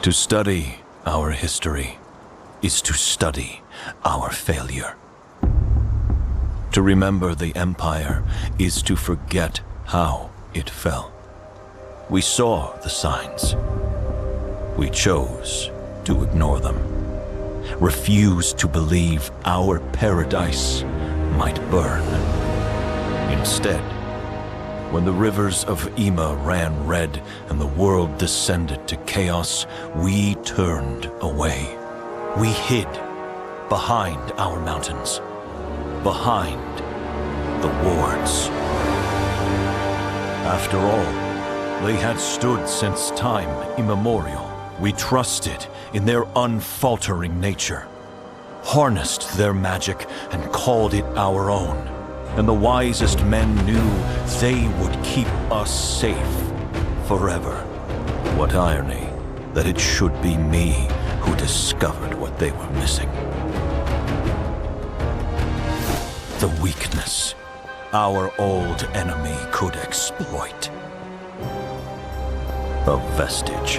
To study our history is to study our failure. To remember the Empire is to forget how it fell. We saw the signs. We chose to ignore them. Refused to believe our paradise might burn. Instead, when the rivers of Ima ran red and the world descended to chaos, we turned away. We hid behind our mountains, behind the wards. After all, they had stood since time immemorial. We trusted in their unfaltering nature, harnessed their magic and called it our own. And the wisest men knew they would keep us safe forever. What irony that it should be me who discovered what they were missing. The weakness our old enemy could exploit. A vestige,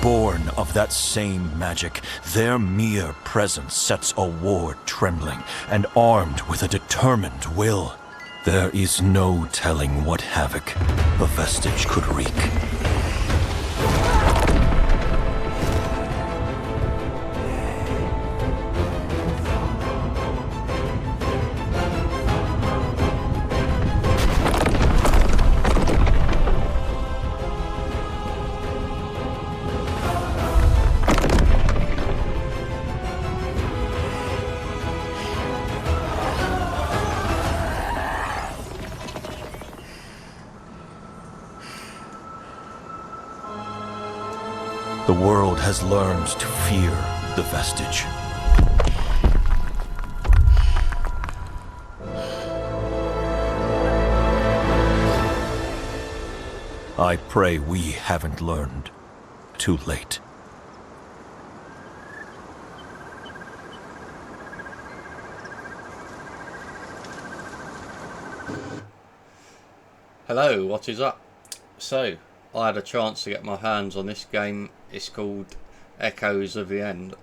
born of that same magic, their mere presence sets a ward trembling, and armed with a determined will. There is no telling what havoc the vestige could wreak. The world has learned to fear the vestige. I pray we haven't learned too late. Hello, what is up? So, I had a chance to get my hands on this game. It's called Echoes of the End,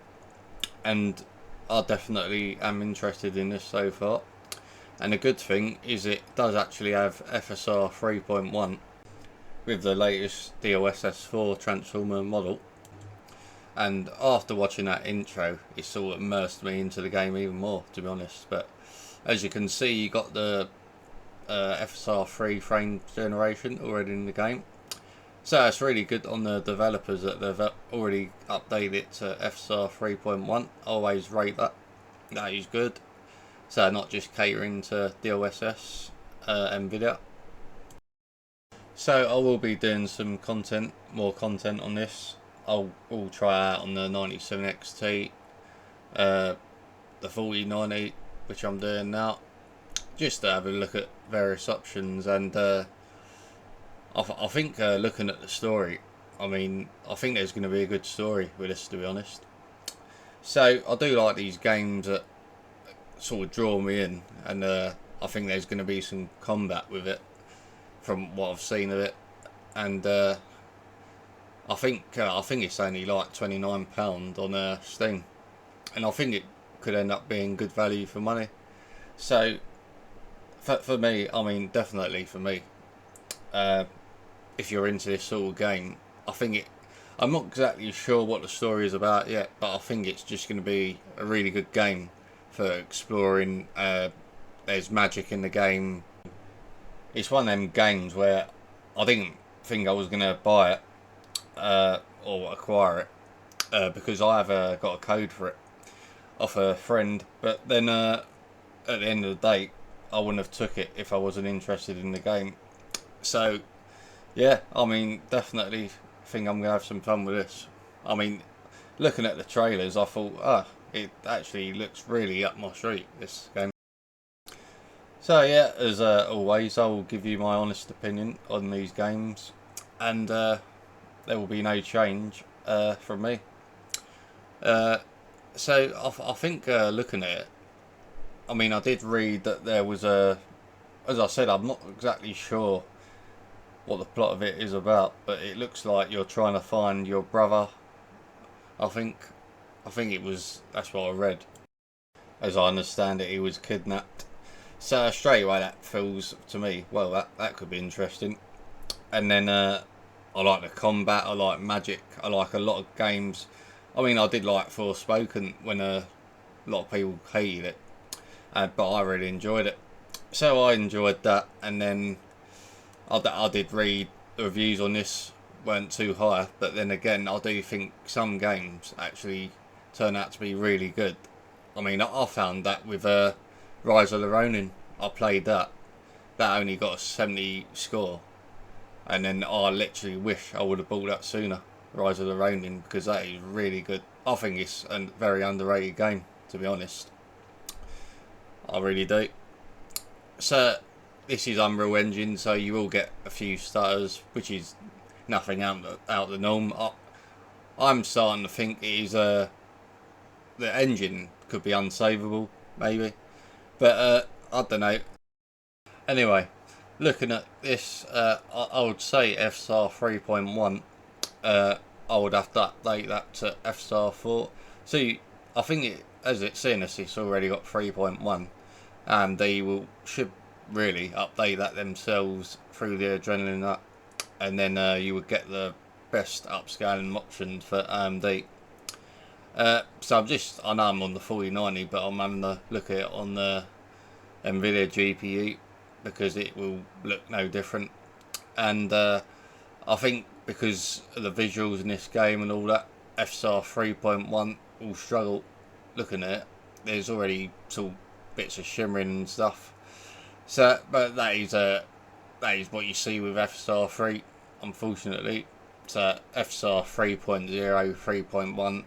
and I definitely am interested in this so far. And the good thing is it does actually have FSR 3.1 with the latest DLSS 4 Transformer model. And after watching that intro, it sort of immersed me into the game even more, to be honest. But as you can see, you got the FSR 3 frame generation already in the game. So it's really good on the developers that they've already updated it to FSR 3.1. I always rate that. That is good. So not just catering to DLSS NVIDIA. So I will be doing some content, more content on this. I'll try out on the 97XT, the 4090, which I'm doing now, just to have a look at various options. And I think looking at the story, I mean, I think there's going to be a good story with this, to be honest. So I do like these games that sort of draw me in, and I think there's going to be some combat with it from what I've seen of it. And I think it's only like £29 on Steam, and I think it could end up being good value for money. So for me, I mean, definitely for me, if you're into this sort of game, I think I'm not exactly sure what the story is about yet, but I think it's just going to be a really good game for exploring. There's magic in the game. It's one of them games where I didn't think I was going to buy it or acquire it because I have got a code for it off a friend, but then at the end of the day, I wouldn't have took it if I wasn't interested in the game. So yeah, I mean, definitely think I'm going to have some fun with this. I mean, looking at the trailers, I thought, it actually looks really up my street, this game. So yeah, as always, I will give you my honest opinion on these games, and there will be no change from me. So I think looking at it, I mean, I did read that there was as I said, I'm not exactly sure what the plot of it is about, but it looks like you're trying to find your brother I think it was, that's what I read. As I understand it, he was kidnapped. So straight away that feels to me, well, that could be interesting. And then I like the combat, I like magic, I like a lot of games. I mean, I did like Forspoken when a lot of people hated it, but I really enjoyed it. So I enjoyed that, and then I did read the reviews on this weren't too high, but then again, I do think some games actually turn out to be really good. I mean, I found that with Rise of the Ronin, I played that. That only got a 70 score, and then I literally wish I would have bought that sooner. Rise of the Ronin, because that is really good. I think it's a very underrated game, to be honest. I really do. So this is Unreal Engine, so you will get a few stutters, which is nothing out of the norm. I'm starting to think it is the engine could be unsavable, maybe, but I don't know. Anyway, looking at this, I would say FSR 3.1. I would have to update that to FSR 4. See, I think as it's saying this, it's already got 3.1, and they should really update that themselves through the Adrenaline up, and then you would get the best upscaling option for AMD. So I know I'm on the 4090, but I'm having to look at it on the Nvidia GPU because it will look no different. And I think because of the visuals in this game and all that, FSR 3.1 will struggle looking at it. There's already sort of bits of shimmering and stuff. So, but that is what you see with FSR 3, unfortunately. So FSR 3.0, 3.1,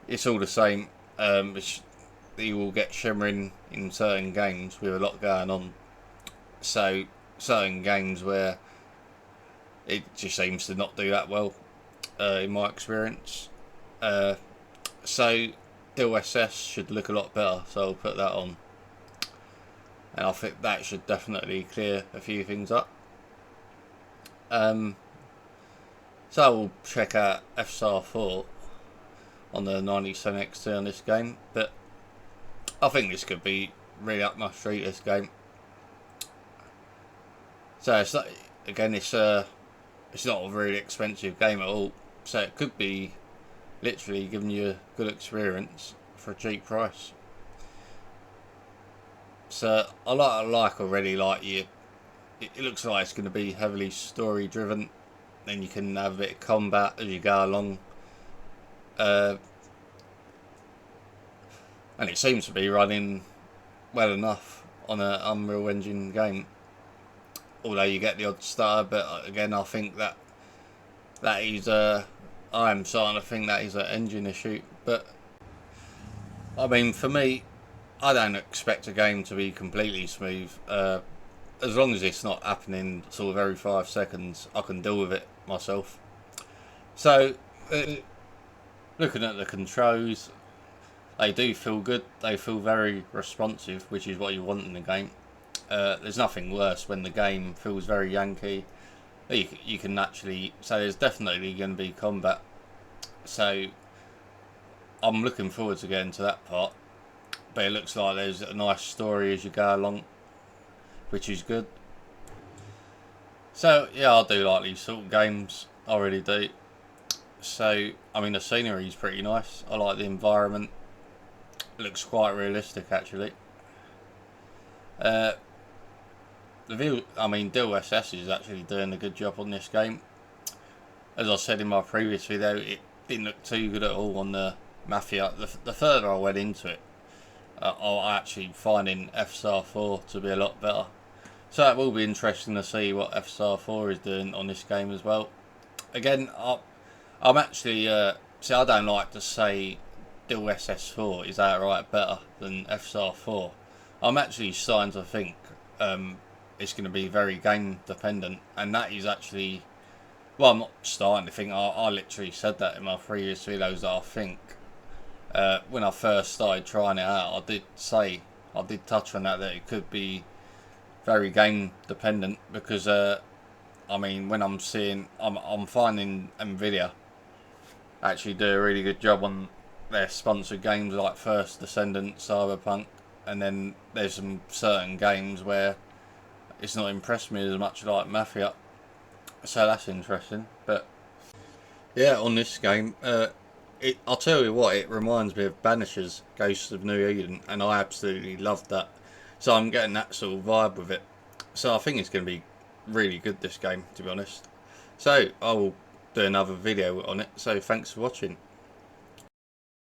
it's all the same. You will get shimmering in certain games with a lot going on. So certain games where it just seems to not do that well, in my experience. So DLSS should look a lot better, so I'll put that on. And I think that should definitely clear a few things up. So I will check out FSR 4 on the 97 XT on this game, but I think this could be really up my street, this game. So it's not, again, it's not a really expensive game at all, so it could be literally giving you a good experience for a cheap price. So I already like you. It looks like it's going to be heavily story driven. Then you can have a bit of combat as you go along. And it seems to be running well enough on an Unreal Engine game. Although you get the odd stutter, but again, I think that is I'm starting to think that is an engine issue. But I mean, for me, I don't expect a game to be completely smooth. As long as it's not happening sort of every 5 seconds, I can deal with it myself. So, looking at the controls, they do feel good. They feel very responsive, which is what you want in the game. There's nothing worse when the game feels very Yankee. You can actually, so there's definitely going to be combat. So I'm looking forward to getting to that part. But it looks like there's a nice story as you go along, which is good. So yeah, I do like these sort of games. I really do. So I mean, the scenery is pretty nice. I like the environment. It looks quite realistic, actually. The view, I mean, DLSS is actually doing a good job on this game. As I said in my previous video, it didn't look too good at all on the Mafia. The further I went into it, I actually finding FSR 4 to be a lot better. So it will be interesting to see what FSR 4 is doing on this game as well. Again, I'm actually, see, I don't like to say DLSS 4 is outright better than FSR 4. I'm actually starting to think it's going to be very game dependent, and that is actually, well, I'm not starting to think, I literally said that in my previous videos that I think when I first started trying it out, I did touch on that it could be very game dependent, because I mean, when I'm finding Nvidia actually do a really good job on their sponsored games like First Descendant, Cyberpunk, and then there's some certain games where it's not impressed me as much, like Mafia. So that's interesting. But yeah, on this game, I'll tell you what, it reminds me of Banisher's Ghosts of New Eden, and I absolutely loved that. So I'm getting that sort of vibe with it. So I think it's going to be really good, this game, to be honest. So I will do another video on it. So thanks for watching.